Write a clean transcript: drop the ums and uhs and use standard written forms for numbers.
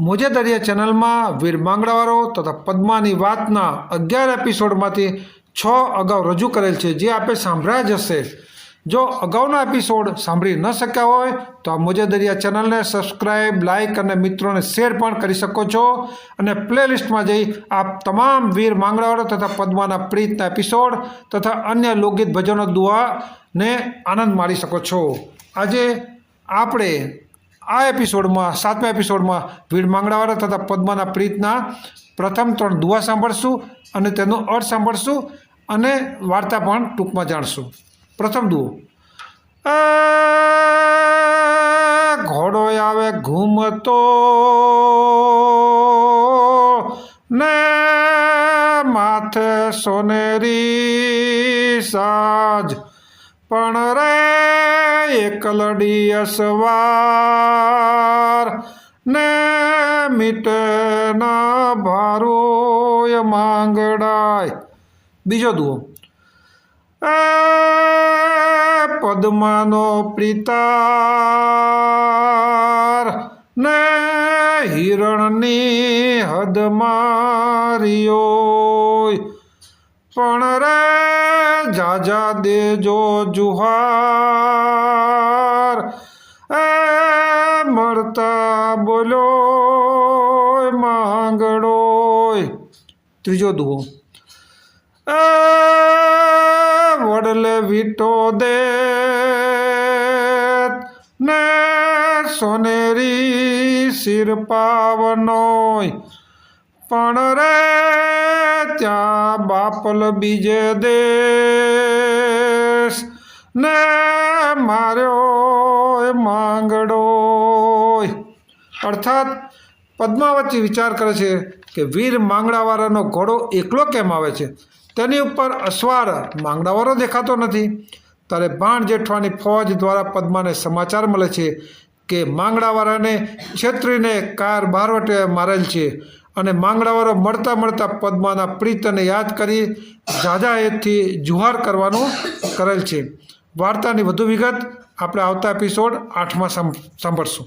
મોજેદરિયા ચેનલમાં વીર માંગડાવાળો તથા પદ્માની વાતના 11 એપિસોડમાંથી 6 અગાઉ રજૂ કરેલ છે, જે આપે સાંભળ્યા જ હશે। જો અગાઉના એપિસોડ સાંભળી ન શક્યા હોય તો આ મોજેદરિયા ચેનલને સબસ્ક્રાઈબ, લાઇક અને મિત્રોને શેર પણ કરી શકો છો અને પ્લેલિસ્ટમાં જઈ આપ તમામ વીર માંગડાવાળો તથા પદ્માના પ્રીતના એપિસોડ તથા અન્ય લોકગીત ભજનો દુઆને આનંદ માણી શકો છો। આજે આપણે આ એપિસોડમાં 7મા એપિસોડમાં વીર માંગડાવાળા તથા પદ્માના પ્રીતના પ્રથમ 3 દુઆ સાંભળશું અને તેનો અર્થ સાંભળશું અને વાર્તા પણ ટૂંકમાં જાણશું। પ્રથમ દુઓ। ઘોડો આવે ઘૂમતો ને માથે સોનેરી સાજ, પણ રે એકલડી અસવાર ને મીટે ના ભારોય માંગડાય। બીજો દુઓ। પદ્માનો પ્રીતાર ને હિરણની હદ માર્યો, પણ રે જાજા દેજો જુહાર મળતા બોલ્યો માંગડોય। ત્રીજો દુઓ। વડલે વીટો દે ને સોનેરી શિર પાવનોય, પણ રે ત્યાં બાપલ બીજે દેશ ને માર્યો માંગડોય। અર્થાત પદ્માવતી વિચાર કરે છે કે વીર માંગડાવાળાનો ઘોડો એકલો કેમ આવે છે, તેની ઉપર અસવાર માંગડાવાળો દેખાતો નથી। ત્યારે ભાણ જેઠવાની ફોજ દ્વારા પદ્માને સમાચાર મળે છે કે માંગડાવાળાને છેતરીને કાર બારવટે મારેલ છે અને માંગડાવાળો મળતા મળતા પદ્માના પ્રીતને યાદ કરી ઝાઝા હેતથી જુહાર કરવાનું કરેલ છે। વાર્તાની વધુ વિગત આપણે આવતા એપિસોડ 8માં સાંભળશું।